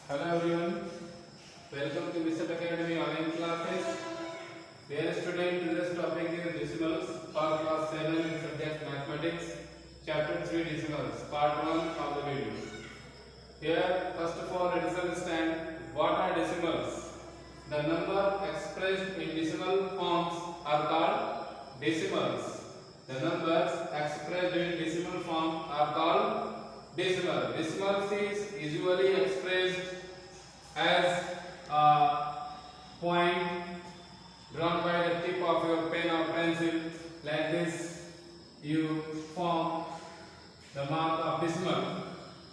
Hello everyone, welcome to Mr. Academy online classes. Dear student, today's topic is decimals for class 7 in subject mathematics, chapter 3 decimals, part 1 of the video. Here, first of all, let us understand what are decimals. The number expressed in decimal forms are called decimals. The numbers expressed in decimal form are called decimal. Decimals is usually expressed as a point drawn by the tip of your pen or pencil. Like this, you form the mark of decimal.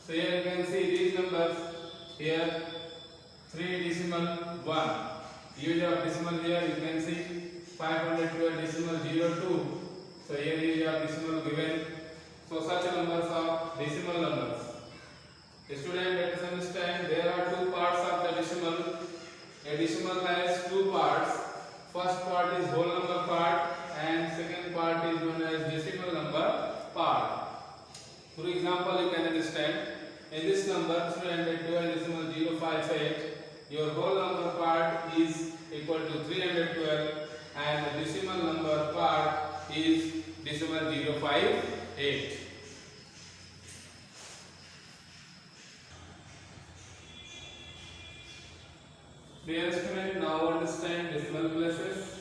So here you can see these numbers. Here 3 decimal 1. Use of decimal here you can see 512 decimal 02. So here is your decimal given. So such numbers are decimal numbers. Student, let us understand there are two parts of the decimal. A decimal has two parts. First part is whole number part and second part is known as decimal number part. For example, you can understand in this number student at 12.058 your whole number part is equal to 312 and the decimal number part is decimal 058. Dear student, now understand decimal places.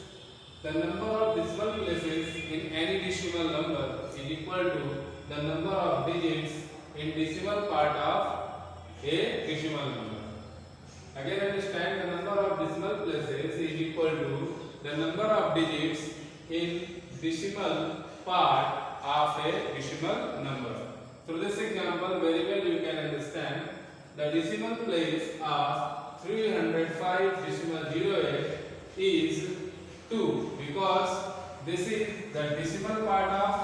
The number of decimal places in any decimal number is equal to the number of digits in decimal part of a decimal number. Again understand the number of decimal places is equal to the number of digits in decimal part of a decimal number. Through this example, very well you can understand the decimal place of 305.08 is 2 because this is the decimal part of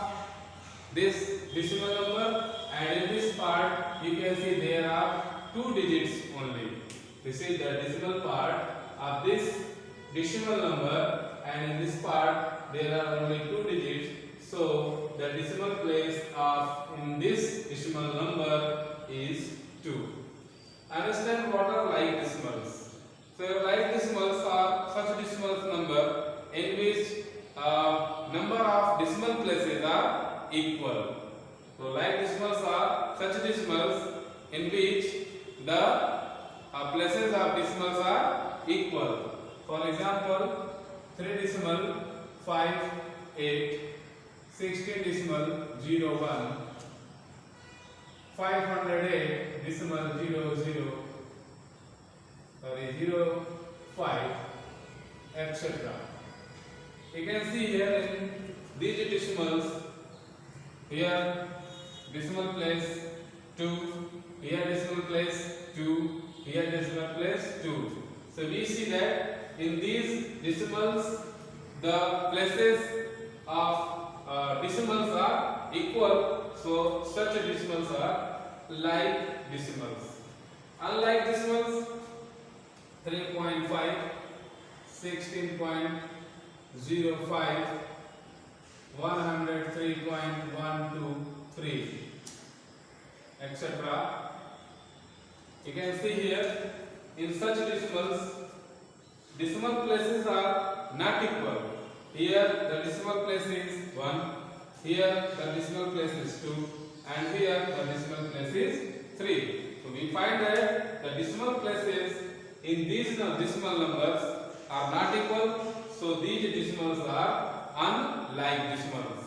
this decimal number and in this part you can see there are 2 digits only. This is the decimal part of this decimal number and in this part there are only 2 digits. So the decimal place of in this decimal number is 2. Understand what are like decimals. So like decimals are such decimals number in which number of decimal places are equal. So like decimals are such decimals in which the places of decimals are equal. For example, 3 decimal 5 8, 16 decimal 01, 508 decimal 05, etc. You can see here in these decimals, here decimal place 2, here decimal place 2, here decimal place 2. So we see that in these decimals the places of decimals are equal. So such decimals are like decimals. Unlike decimals, 3.5, 16.05, 103.123, etc. You can see here in such decimals, decimal places are not equal. Here the decimal place is 1, here the decimal place is 2, and here the decimal place is 3. So we find that the decimal places in these decimal numbers are not equal. So these decimals are unlike decimals.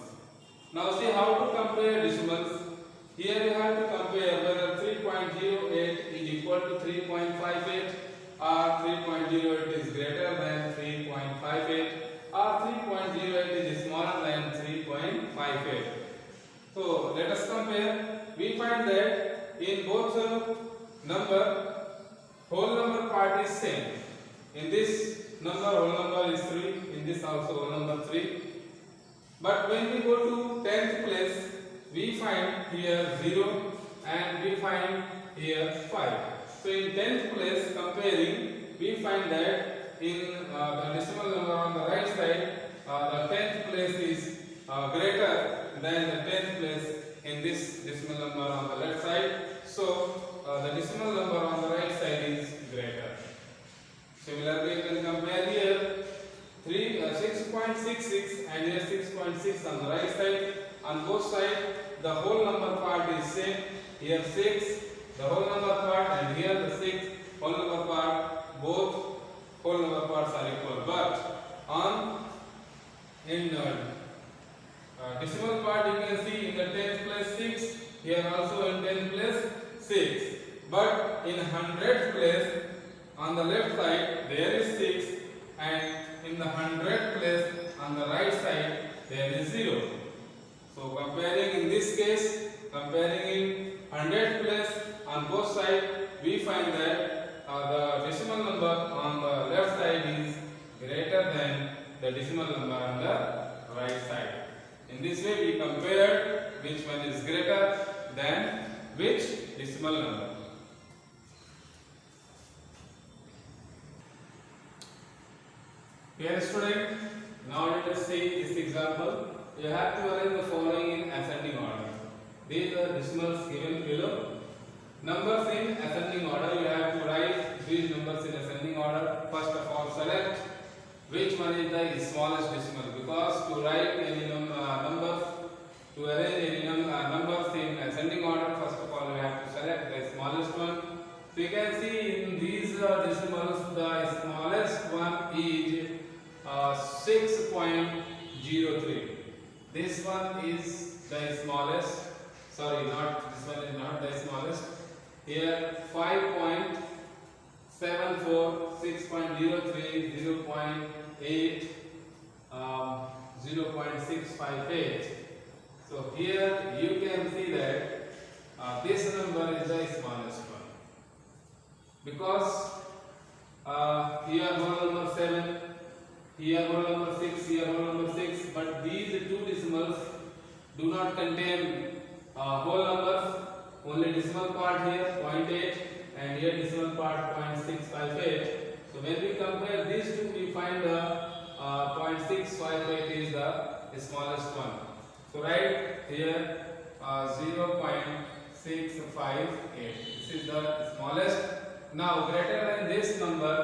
Now see how to compare decimals. Here we have to compare whether 3.08 is equal to 3.58 or 3.08 is greater than 3.58 or 3.08 is smaller than 3.58. So let us compare. We find that in both number, whole number part is same. In this number, whole number is 3. In this also whole number 3. But when we go to 10th place, we find here 0 and we find here 5. So in 10th place comparing, we find that in the decimal number on the right side, the 10th place is greater than the 10th place in this decimal number on the left side. So the decimal number on the right side is Similarly, you can compare here 6.66 and here 6.6 on the right side. On both sides, the whole number part is same. Here 6, the whole number part, and here the 6 whole number part. Both whole number parts are equal. But on in decimal part, you can see in the 10th place 6. Here also in 10th place 6. But in 100th place, on the left side there is 6, and in the 100th place on the right side there is 0. So comparing in this case, comparing in 100th place on both sides, we find that the decimal number on the left side is greater than the decimal number on the right side. In this way we compared which one is greater than which decimal number. Here student, now let us see this example. You have to arrange the following in ascending order. These are decimals given below. Numbers in ascending order, you have to write these numbers in ascending order. First of all, select which one is the smallest decimal, because to write any numbers, to arrange any numbers in ascending order, first of all we have to select the smallest one. So you can see in these decimals, the smallest one is 6.03. This one is the smallest. Sorry, not this one is not the smallest. Here 5.74, 6.03, 0.8, 0.658. So here you can see that this number is the smallest one, because here whole number 7, here whole number 6, here whole number 6, but these two decimals do not contain whole numbers, only decimal part here 0.8 and here decimal part 0.658. So when we compare these two, we find the 0.658 is the smallest one. So write here 0.658. This is the smallest. Now greater than this number,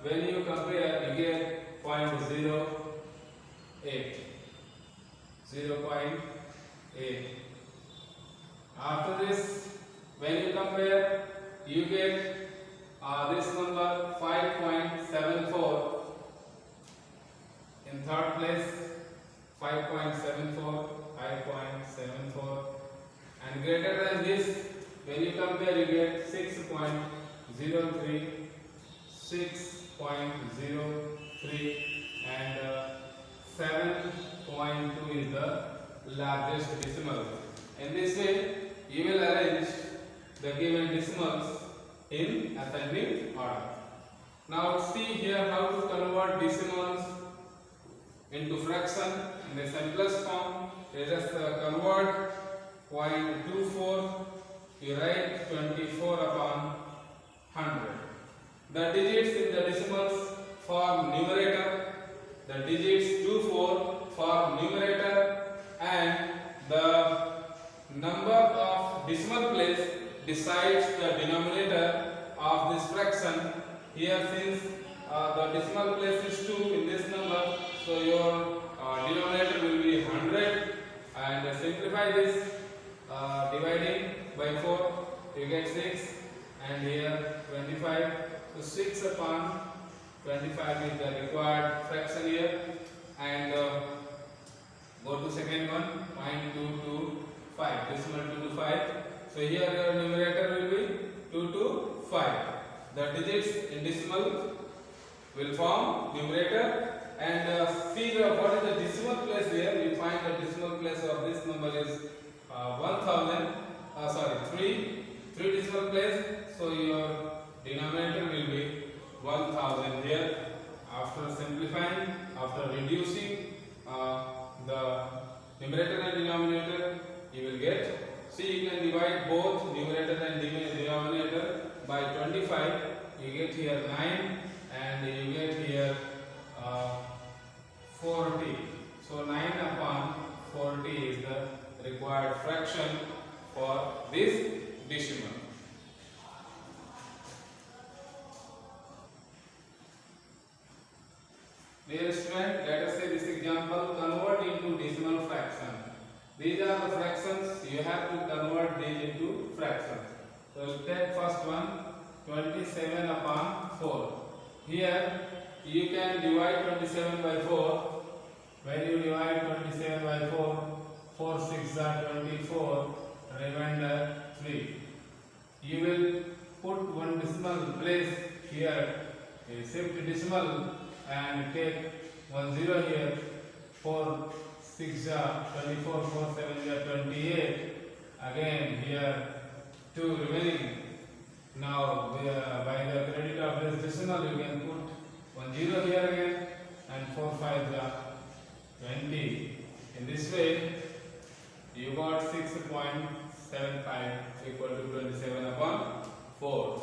when you compare, you get 0.08. 0.8. After this, when you compare, you get this number 5.74. In third place, 5.74, 5.74, and greater than this, when you compare, you get 6.03, 6.03, and 7.2 is the largest decimal. In this way, you will arrange the given decimals in ascending order. Now see here how to convert decimals into fraction in the simplest form. Let us convert 0.24. You write 24 upon 100. The digits in the decimals for numerator, the digits 24 for numerator, and the number of decimal place decides the denominator of this fraction. Here, since the decimal place is 2 in this number, so your denominator will be 100, and simplify this, dividing by 4, you get 6, and here 25. So 6 upon 25 is the required fraction here, and go to second one, 0.225, decimal 2 to 5. So here your numerator will be 2 to 5. The digits in decimal will form numerator, and see what is the decimal place here. We find the decimal place of this number is 3 decimal place. So your denominator will be 1000 here. After simplifying, after reducing the numerator and denominator, you will get, see, you can divide both numerator and denominator by 25. You get here 9, and you get here 40. So 9 upon 40 is the required fraction for this decimal. These are the fractions. You have to convert these into fractions. So we'll take first one, 27 upon 4. Here you can divide 27 by 4. When you divide 27 by 4, 4 6 are 24, remainder 3. You will put one decimal place here, shift decimal and take 1 0 here. 4 6 are 24, 4 7 are 28. Again here 2 remaining. Now by the credit of this decimal you can put 1 0 here again and 4 5 are 20. In this way you got 6.75 equal to 27 upon 4.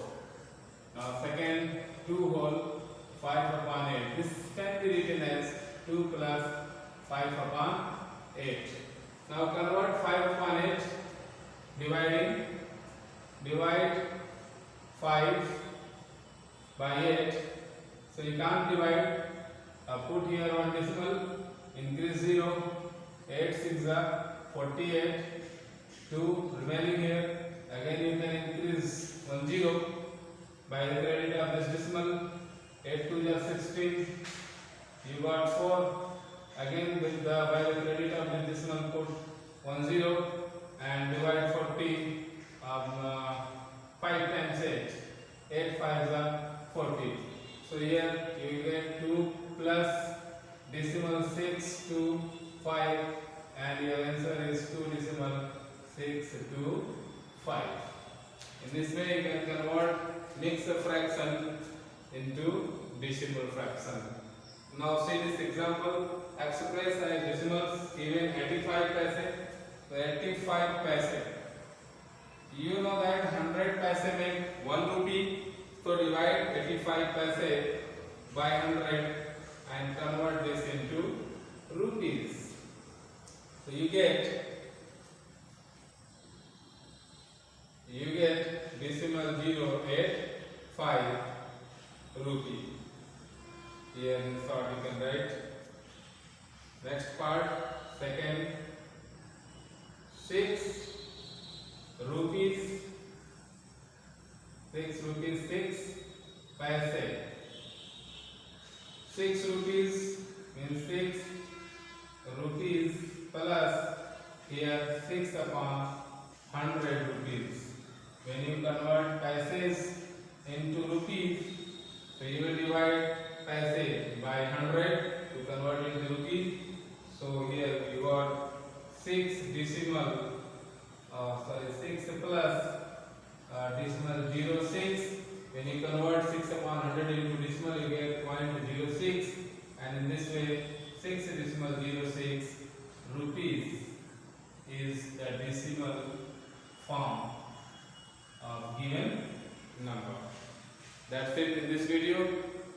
Now second 2 whole 5 upon 8. This can be written as 2 plus 5 upon 8. Now convert 5 upon 8, divide 5 by 8. So you can't divide, put here one decimal, increase 0, 8 6 are 48, 2 remaining here. Again you can increase 1 0 by the credit of this decimal. 8 2 are 16. You got 4. Again with the by the credit of this decimal put 1 0 and divide 40 of 5 times 8. 8 5 are 40. So here you get 2 plus decimal 6 to 5 and your answer is 2 decimal 6 to 5. In this way you can convert mixed fraction into decimal fraction. Now see this example, express as decimals given 85 paise. So 85 paise. You know that 100 paise make 1 rupee. So divide 85 paise by 100 and convert this into rupees. So you get decimal 0.85 rupee. Here in short you can write. Next part, second, 6 rupees 6 paise. 6 rupees means 6 rupees plus here 6 upon 100 rupees. When you convert paises into rupees, so you will divide paise by 100 to convert it into rupees. So here you got 6 decimal 6 plus decimal 06. When you convert 6 upon 100 into decimal, you get 0.06, and in this way 6 decimal 06 rupees is the decimal form of given number. That's it in this video.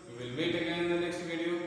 We will meet again in the next video.